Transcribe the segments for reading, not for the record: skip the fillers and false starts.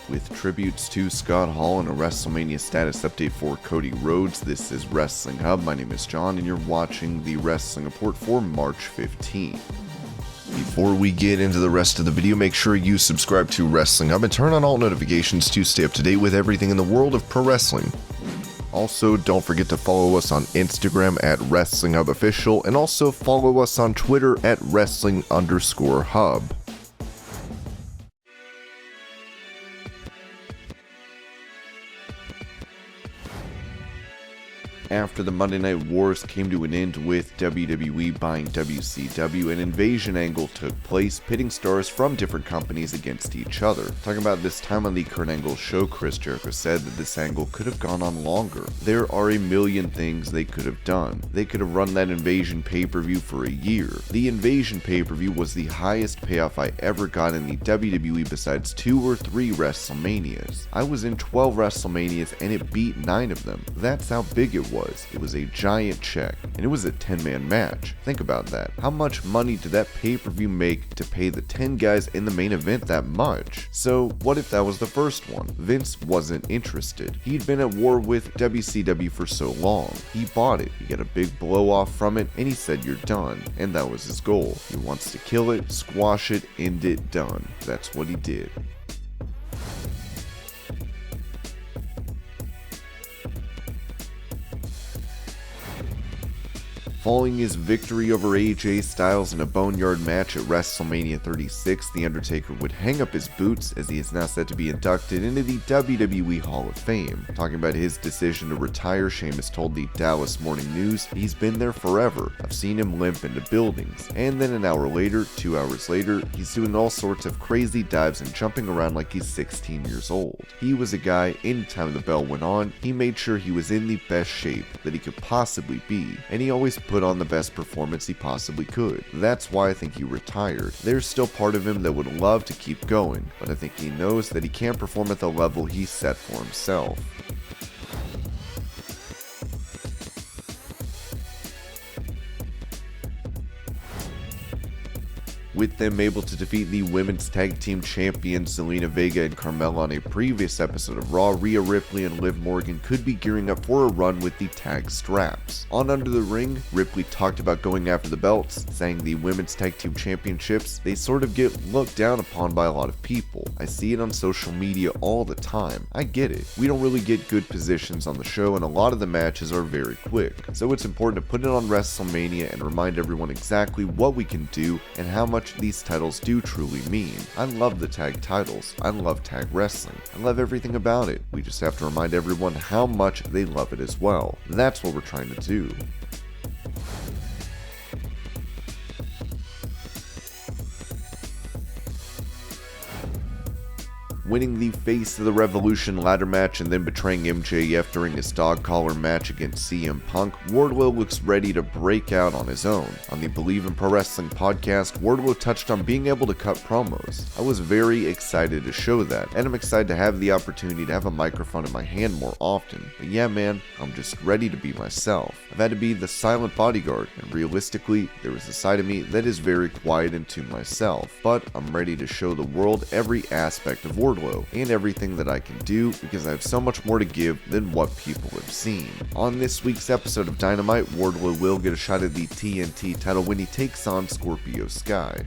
With tributes to Scott Hall and a WrestleMania status update for Cody Rhodes, this is Wrestling Hub. My name is John and you're watching the Wrestling Report for March 15. Before we get into the rest of the video, make sure you subscribe to Wrestling Hub and turn on all notifications to stay up to date with everything in the world of pro wrestling. Also, don't forget to follow us on Instagram at WrestlingHubOfficial and also follow us on Twitter at Wrestling_Hub. After the Monday Night Wars came to an end with WWE buying WCW, an invasion angle took place, pitting stars from different companies against each other. Talking about this time on the Kurt Angle show, Chris Jericho said that this angle could have gone on longer. There are a million things they could have done. They could have run that invasion pay-per-view for a year. The invasion pay-per-view was the highest payoff I ever got in the WWE besides 2 or 3 WrestleManias. I was in 12 WrestleManias and it beat 9 of them. That's how big it was. It was a giant check, and it was a 10-man match. Think about that. How much money did that pay-per-view make to pay the 10 guys in the main event that much? So what if that was the first one? Vince wasn't interested. He'd been at war with WCW for so long. He bought it, he got a big blow off from it, and he said you're done. And that was his goal. He wants to kill it, squash it, end it, done. That's what he did. Following his victory over AJ Styles in a Boneyard match at WrestleMania 36, The Undertaker would hang up his boots as he is now set to be inducted into the WWE Hall of Fame. Talking about his decision to retire, Sheamus told the Dallas Morning News, "He's been there forever. I've seen him limp into buildings." And then an hour later, 2 hours later, he's doing all sorts of crazy dives and jumping around like he's 16 years old. He was a guy, anytime the bell went on, he made sure he was in the best shape that he could possibly be, and he always put on the best performance he possibly could. That's why I think he retired. There's still part of him that would love to keep going, but I think he knows that he can't perform at the level he set for himself. With them able to defeat the women's tag team champions Zelina Vega and Carmella on a previous episode of Raw, Rhea Ripley and Liv Morgan could be gearing up for a run with the tag straps. On Under the Ring, Ripley talked about going after the belts, saying the women's tag team championships, they sort of get looked down upon by a lot of people. I see it on social media all the time. I get it. We don't really get good positions on the show and a lot of the matches are very quick. So it's important to put it on WrestleMania and remind everyone exactly what we can do and how much these titles do truly mean. I love the tag titles. I love tag wrestling. I love everything about it. We just have to remind everyone how much they love it as well. That's what we're trying to do. Winning the Face of the Revolution ladder match and then betraying MJF during his dog collar match against CM Punk, Wardlow looks ready to break out on his own. On the Believe in Pro Wrestling podcast, Wardlow touched on being able to cut promos. I was very excited to show that, and I'm excited to have the opportunity to have a microphone in my hand more often. But yeah man, I'm just ready to be myself. I've had to be the silent bodyguard, and realistically, there is a side of me that is very quiet and to myself, but I'm ready to show the world every aspect of Wardlow and everything that I can do because I have so much more to give than what people have seen. On this week's episode of Dynamite, Wardlow will get a shot at the TNT title when he takes on Scorpio Sky.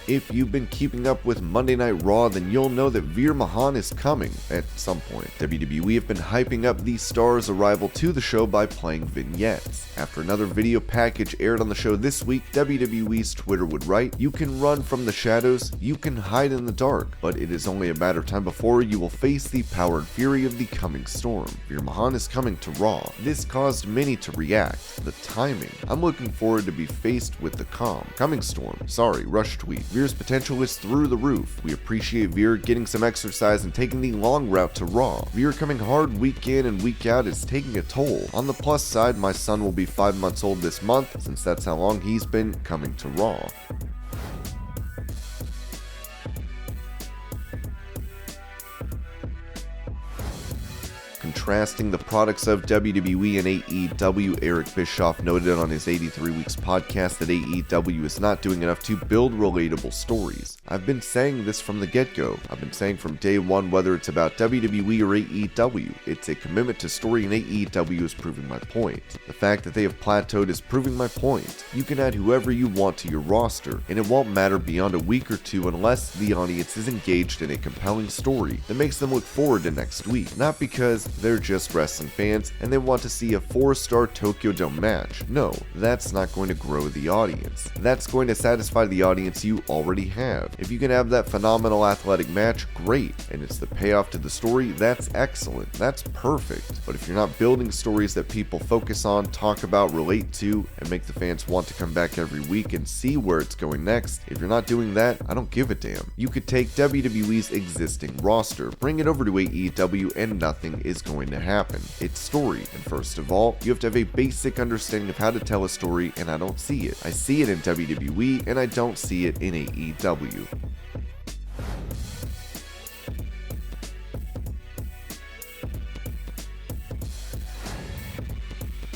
If you've been keeping up with Monday Night Raw, then you'll know that Veer Mahaan is coming at some point. WWE have been hyping up the star's arrival to the show by playing vignettes. After another video package aired on the show this week, WWE's Twitter would write, "You can run from the shadows, you can hide in the dark, but it is only a matter of time before you will face the power and fury of the coming storm. Veer Mahaan is coming to Raw." This caused many to react. The timing. I'm looking forward to be faced with the coming storm. Sorry, rush tweet. Veer's potential is through the roof. We appreciate Veer getting some exercise and taking the long route to Raw. Veer coming hard week in and week out is taking a toll. On the plus side, my son will be 5 months old this month, since that's how long he's been coming to Raw. contrasting the products of WWE and AEW, Eric Bischoff noted on his 83 Weeks podcast that AEW is not doing enough to build relatable stories. I've been saying this from the get-go. I've been saying from day one, whether it's about WWE or AEW, it's a commitment to story, and AEW is proving my point. The fact that they have plateaued is proving my point. You can add whoever you want to your roster, and it won't matter beyond a week or two unless the audience is engaged in a compelling story that makes them look forward to next week, not because they're just wrestling fans and they want to see a 4-star Tokyo Dome match. No, that's not going to grow the audience. That's going to satisfy the audience you already have. If you can have that phenomenal athletic match, great, and it's the payoff to the story, that's excellent. That's perfect. But if you're not building stories that people focus on, talk about, relate to, and make the fans want to come back every week and see where it's going next, if you're not doing that, I don't give a damn. You could take WWE's existing roster, bring it over to AEW, and nothing is going to happen. It's story, and first of all, you have to have a basic understanding of how to tell a story, and I don't see it. I see it in WWE, and I don't see it in AEW.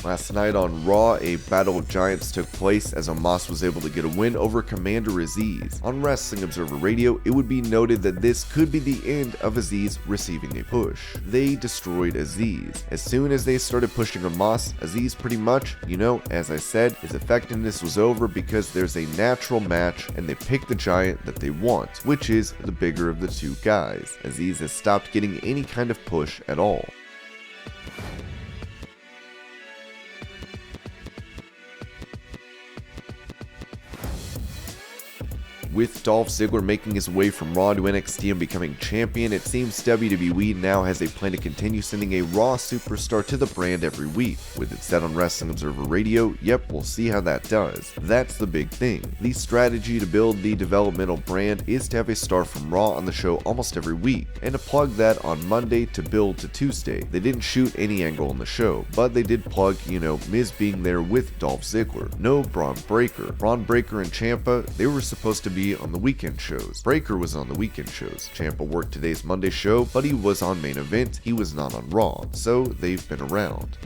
Last night on Raw, a Battle of Giants took place as Azeez was able to get a win over Commander Azeez. On Wrestling Observer Radio, it would be noted that this could be the end of Azeez receiving a push. They destroyed Azeez. As soon as they started pushing Azeez pretty much, as I said, his effectiveness was over because there's a natural match and they pick the giant that they want, which is the bigger of the two guys. Azeez has stopped getting any kind of push at all. With Dolph Ziggler making his way from Raw to NXT and becoming champion, it seems WWE now has a plan to continue sending a Raw superstar to the brand every week. With it said on Wrestling Observer Radio, yep, we'll see how that does. That's the big thing. The strategy to build the developmental brand is to have a star from Raw on the show almost every week, and to plug that on Monday to build to Tuesday. They didn't shoot any angle on the show, but they did plug, Miz being there with Dolph Ziggler. No Braun Breaker. Braun Breaker and Ciampa, they were supposed to be on the weekend shows. Breaker was on the weekend shows. Ciampa worked today's Monday show, but he was on main event. He was not on Raw, so they've been around.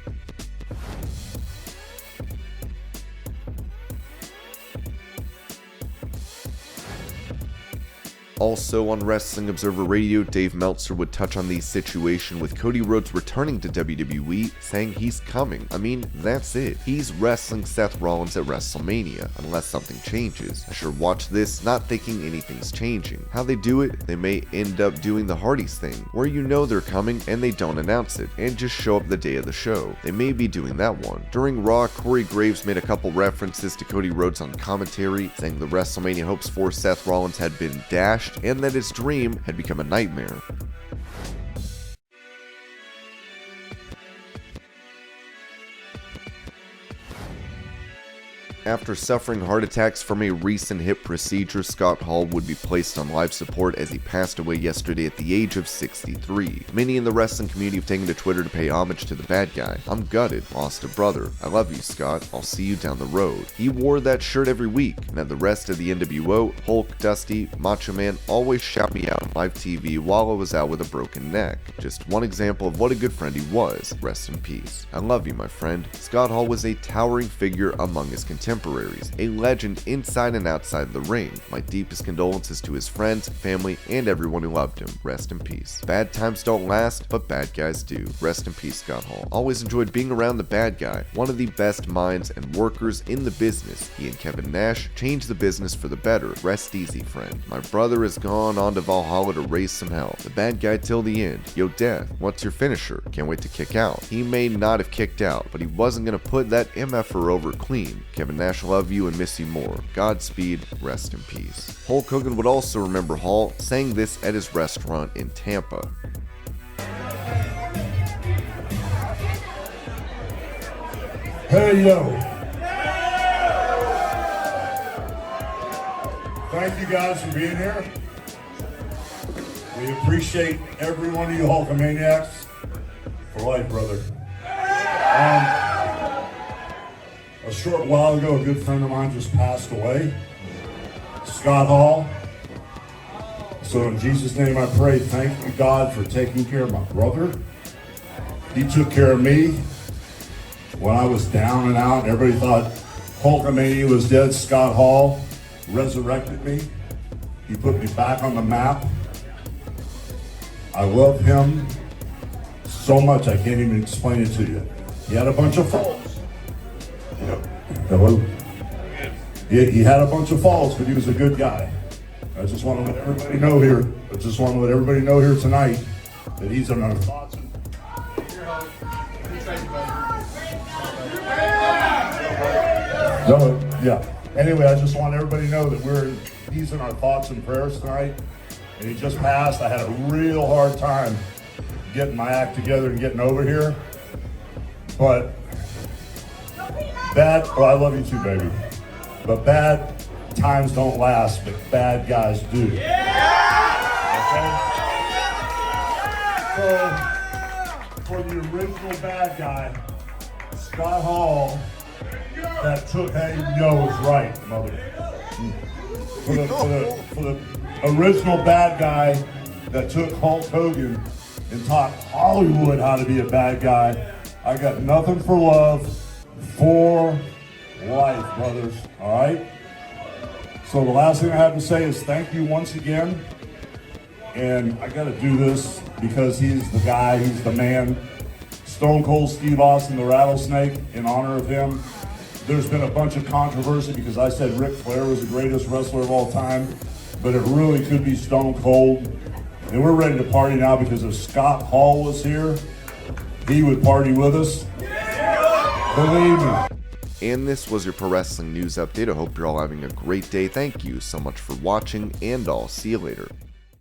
Also on Wrestling Observer Radio, Dave Meltzer would touch on the situation with Cody Rhodes returning to WWE, saying he's coming. I mean, that's it. He's wrestling Seth Rollins at WrestleMania, unless something changes. I sure watch this, not thinking anything's changing. How they do it, they may end up doing the Hardys thing, where they're coming and they don't announce it, and just show up the day of the show. They may be doing that one. During Raw, Corey Graves made a couple references to Cody Rhodes on commentary, saying the WrestleMania hopes for Seth Rollins had been dashed, and that his dream had become a nightmare. After suffering heart attacks from a recent hip procedure, Scott Hall would be placed on life support as he passed away yesterday at the age of 63. Many in the wrestling community have taken to Twitter to pay homage to the bad guy. I'm gutted, lost a brother. I love you, Scott. I'll see you down the road. He wore that shirt every week, and had the rest of the NWO, Hulk, Dusty, Macho Man always shout me out on live TV while I was out with a broken neck. Just one example of what a good friend he was. Rest in peace. I love you, my friend. Scott Hall was a towering figure among his contemporaries, a legend inside and outside the ring. My deepest condolences to his friends, family, and everyone who loved him. Rest in peace. Bad times don't last, but bad guys do. Rest in peace, Scott Hall. Always enjoyed being around the bad guy, one of the best minds and workers in the business. He and Kevin Nash changed the business for the better. Rest easy, friend. My brother has gone on to Valhalla to raise some hell. The bad guy till the end. Yo, Death, what's your finisher? Can't wait to kick out. He may not have kicked out, but he wasn't gonna put that MFer over clean. Kevin Nash, love you and miss you more. Godspeed, rest in peace. Hulk Hogan would also remember Hall, saying this at his restaurant in Tampa. Hey, yo. Thank you guys for being here. We appreciate every one of you Hulkamaniacs for life, brother. A short while ago, a good friend of mine just passed away, Scott Hall. So in Jesus' name I pray, thank you, God, for taking care of my brother. He took care of me when I was down and out. Everybody thought Hulkamania was dead. Scott Hall resurrected me. He put me back on the map. I love him so much I can't even explain it to you. He had a bunch of faults. Hello? He had a bunch of faults, but he was a good guy. I just want to let everybody know here. I just want to let everybody know here tonight that he's in our thoughts. No, yeah. Anyway, I just want everybody to know that he's in our thoughts and prayers tonight. And he just passed. I had a real hard time getting my act together and getting over here. But I love you too, baby. But bad times don't last, but bad guys do. Okay? So, for the original bad guy, Scott Hall, that took, hey, yo, is right, mother. For the original bad guy that took Hulk Hogan and taught Hollywood how to be a bad guy, I got nothing for love, for life, brothers, all right? So the last thing I have to say is thank you once again, and I gotta do this because he's the guy, he's the man. Stone Cold Steve Austin, the Rattlesnake, in honor of him. There's been a bunch of controversy because I said Ric Flair was the greatest wrestler of all time, but it really could be Stone Cold. And we're ready to party now because if Scott Hall was here, he would party with us. Believe me. And this was your Pro Wrestling News Update. I hope you're all having a great day. Thank you so much for watching, and I'll see you later.